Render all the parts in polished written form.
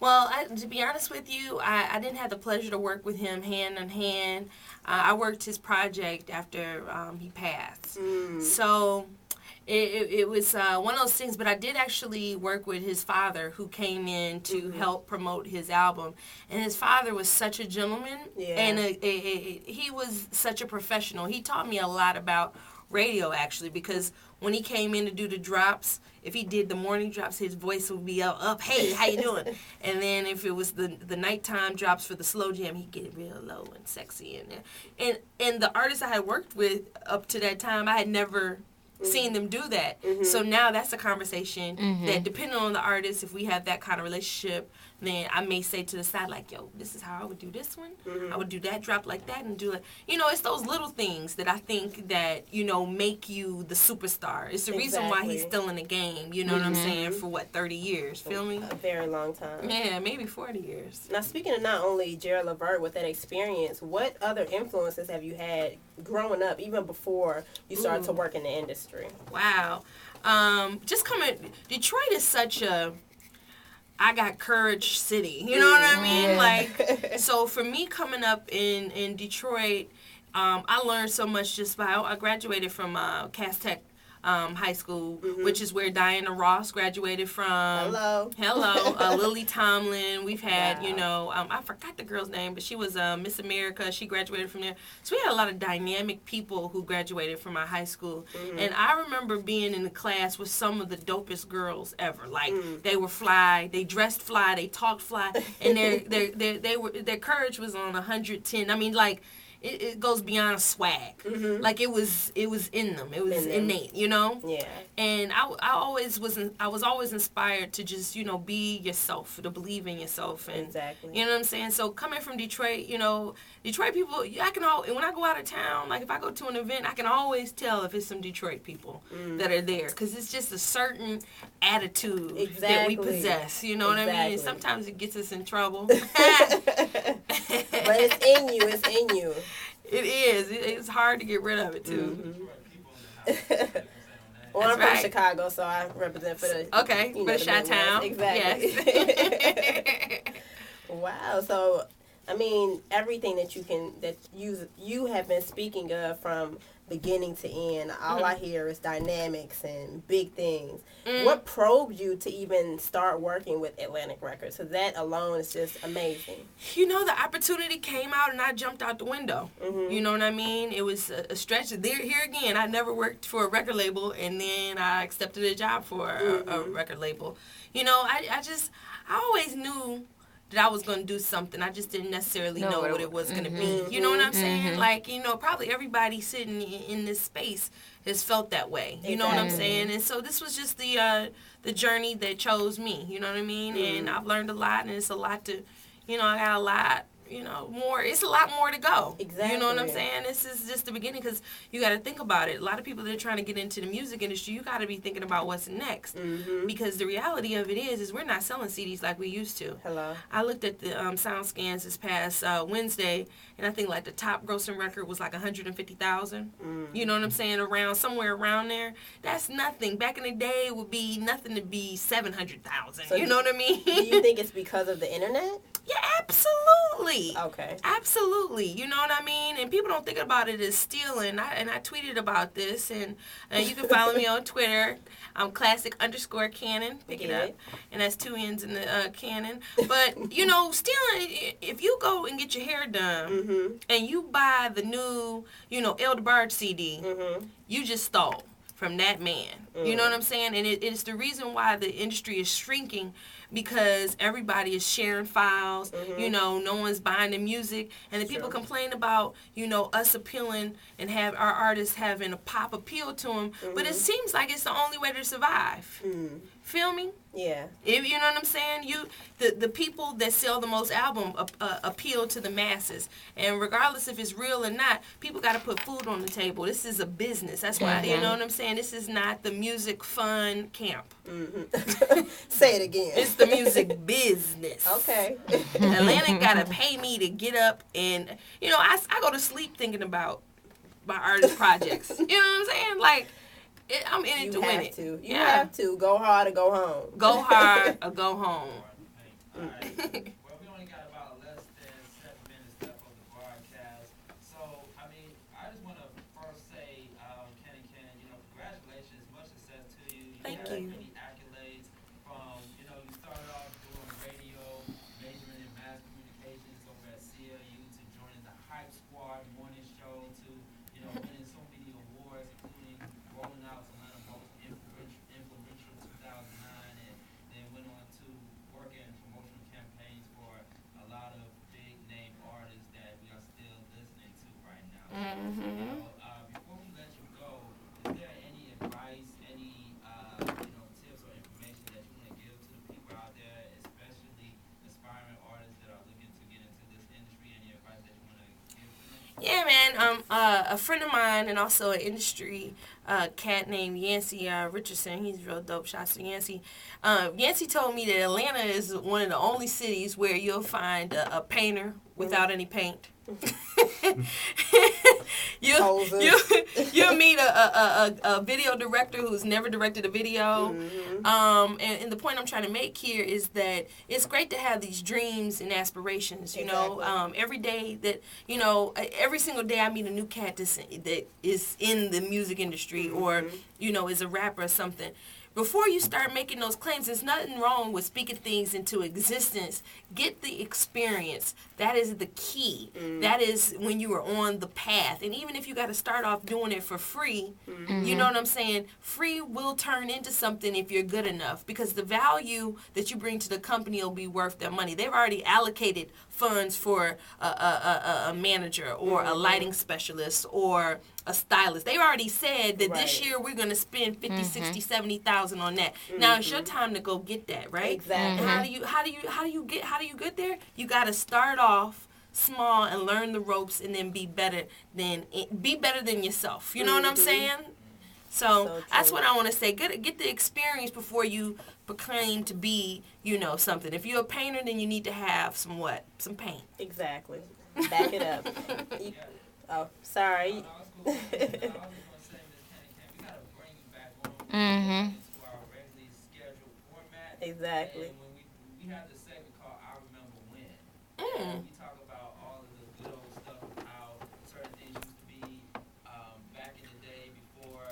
Well, to be honest with you, I didn't have the pleasure to work with him hand in hand. I worked his project after he passed. So it was one of those things, but I did actually work with his father, who came in to help promote his album. And his father was such a gentleman, and he was such a professional. He taught me a lot about radio, actually, because when he came in to do the drops, if he did the morning drops, his voice would be up, hey, how you doing? And then if it was the nighttime drops for the slow jam, he'd get it real low and sexy in there. And the artists I had worked with up to that time, I had never seen them do that. So now that's a conversation that, depending on the artist, if we have that kind of relationship, then I may say to the side, like, yo, this is how I would do this one. I would do that drop like that and do it. It's those little things that I think that, make you the superstar. It's the reason why he's still in the game, you know what I'm saying, for 30 years, feel me? A very long time. Yeah, maybe 40 years. Now, speaking of not only Gerald Levert with that experience, what other influences have you had growing up, even before you started to work in the industry? Wow. Just coming, Detroit is such a, I got courage city, you know what I mean? Like, so for me coming up in Detroit, I learned so much just by, I graduated from Cass Tech High School, which is where Diana Ross graduated from. Hello. Lily Tomlin. We've had, I forgot the girl's name, but she was Miss America. She graduated from there. So we had a lot of dynamic people who graduated from our high school. And I remember being in the class with some of the dopest girls ever. Like, they were fly, they dressed fly, they talked fly, and their courage was on 110. I mean, like, it goes beyond swag. Like, it was in them. It was innate, Yeah. And I was always inspired to just, be yourself, to believe in yourself. And, exactly. You know what I'm saying? So coming from Detroit, Detroit people, when I go out of town, like if I go to an event, I can always tell if it's some Detroit people that are there. Because it's just a certain attitude that we possess. You know what I mean? And sometimes it gets us in trouble. But it's in you. It's in you. It is. It's hard to get rid of it, too. Well, I'm from Chicago, so I represent for the for the Chi-Town. Exactly. Yes. Wow. So, I mean, everything that you have been speaking of from beginning to end, all I hear is dynamics and big things. What probed you to even start working with Atlantic Records? So that alone is just amazing. The opportunity came out and I jumped out the window. You know what I mean? It was a stretch. Here again, I never worked for a record label, and then I accepted a job for a record label. I always knew that I was going to do something. I just didn't necessarily know what it was going to be. You know what I'm saying? Like, probably everybody sitting in this space has felt that way. You know what I'm saying? And so this was just the journey that chose me. You know what I mean? And I've learned a lot, and it's a lot to, I got a lot, more. It's a lot more to go. Exactly. You know what I'm saying? This is just the beginning, because you got to think about it. A lot of people that are trying to get into the music industry, you got to be thinking about what's next. Because the reality of it is we're not selling CDs like we used to. Hello. I looked at the sound scans this past Wednesday, and I think like the top grossing record was like 150,000. You know what I'm saying? Somewhere around there. That's nothing. Back in the day, it would be nothing to be 700,000. So you know what I mean? Do you think it's because of the internet? Yeah, absolutely. Okay. Absolutely. You know what I mean? And people don't think about it as stealing. And I tweeted about this, and you can follow me on Twitter. I'm classic_Cannon. Pick it up. And that's 2 N's in the Cannon. But, stealing, if you go and get your hair done and you buy the new, El DeBarge CD, you just stole from that man. You know what I'm saying? And it's the reason why the industry is shrinking, because everybody is sharing files, no one's buying the music, and the people complain about, us appealing and have our artists having a pop appeal to them, but it seems like it's the only way to survive. Feel me? Yeah. You know what I'm saying? The people that sell the most album appeal to the masses, and regardless if it's real or not, people got to put food on the table. This is a business. That's why, you know what I'm saying? This is not the music fun camp. Say it again. It's the music business. Okay. Atlantic got to pay me to get up and, I go to sleep thinking about my artist projects. You know what I'm saying? Like, I'm in it to win it. You have to. Go hard or go home. Go hard or go home. All right. Well, we only got about less than 7 minutes left of the broadcast. So, I mean, I just want to first say, Ken and Ken, congratulations, much success to you. Thank have you. many accolades from, you started off doing radio, majoring in mass communications over at CLU, to joining the Hype Squad morning show, to, winning so many awards, including rolling out to Atlanta most influential 2009, and then went on to work in promotional campaigns for a lot of big name artists that we are still listening to right now. Mm-hmm. Before we let you go, is there any advice, any tips or information that you want to give to the people out there, especially aspiring artists that are looking to get into this industry? Any advice that you want to give to them? Yeah, man. A friend of mine and also an industry cat named Yancey Richardson. He's real dope. Shouts to Yancey. Yancey told me that Atlanta is one of the only cities where you'll find a painter without any paint. You'll meet a video director who's never directed a video. And the point I'm trying to make here is that it's great to have these dreams and aspirations. Every day that every single day I meet a new cat that is in the music industry or is a rapper or something. Before you start making those claims, there's nothing wrong with speaking things into existence. Get the experience. That is the key. That is when you are on the path. And even if you got to start off doing it for free, you know what I'm saying? Free will turn into something if you're good enough, because the value that you bring to the company will be worth their money. They've already allocated funds for a manager or a lighting specialist or a stylist. They already said that this year we're going to spend 50, 60, 70,000 on that. Now it's your time to go get that, right? Exactly. And how do you get there? You got to start off small and learn the ropes, and then be better than yourself. You know what I'm saying? So that's what I want to say. Get the experience before you proclaim to be, something. If you're a painter, then you need to have some paint. Exactly. Back it up. Oh, sorry. I was going to say, Ms. Kenny, we got to bring you back on into our regularly scheduled format. Exactly. And when we have this segment called I Remember When. And we talk about all of the good old stuff of how certain things used to be back in the day before,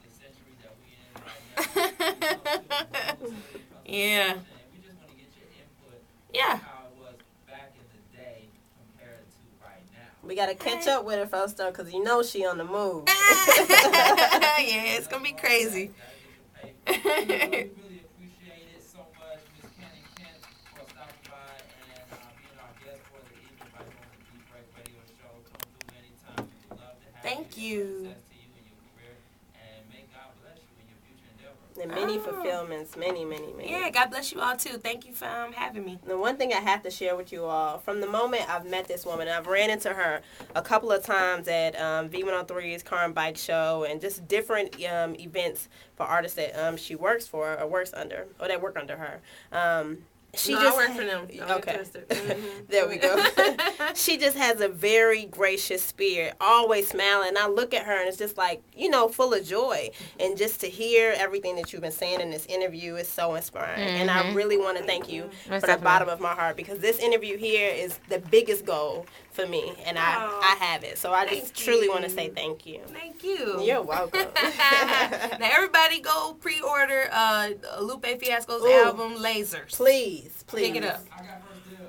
the century that we're in right now. Yeah. And we just want to get your input Yeah. on how it was back in the day compared to right now. We got to catch up with her first, though, because she on the move. Yeah, it's going to be crazy. We really appreciate it so much, Ms. Kenny Kent, for stopping by and being our guest for the evening by doing the Deep Break Radio Show. Come through anytime. We would love to have Thank you. you. Success to you in your career, and may God bless you in your future endeavors. And many fulfillments, many. Yeah, God bless you all, too. Thank you for having me. The one thing I have to share with you all, from the moment I've met this woman, I've ran into her a couple of times at V103's Car and Bike Show and just different events for artists that she works for or works under, or that work under her. I work for them. Okay. There we go. She just has a very gracious spirit, always smiling. And I look at her and it's just like, full of joy. And just to hear everything that you've been saying in this interview is so inspiring. And I really want to thank you from the bottom of my heart, because this interview here is the biggest goal for me. And I have it. So I just truly want to say thank you. Thank you. You're welcome. Now, everybody go pre-order Lupe Fiasco's album, Lasers. Please. Pick it up. I got first deal.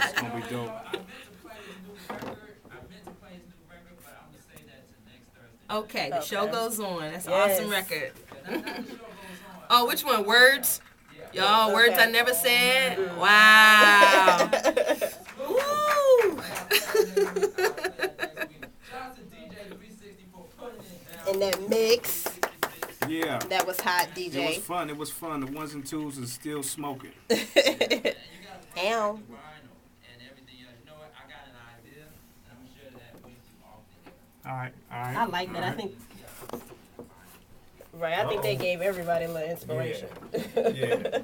It's going to be dope. I meant to play his new record, but I'm going to say that to next Thursday. Okay, the show goes on. That's an Yes. awesome record. Not the show goes on. Oh, which one? Words? Y'all, Okay. words I never said? Wow. Woo! Shout out to DJ 360 for putting it down. And that mix, Yeah. that was hot, It was DJ. fun. It was fun. The ones and twos is still smoking. Ow. And everything else. You know what? I got an idea, and I'm going to share that with you off the air. All right. I like that. I think. Right, I think they gave everybody a little inspiration. Yeah.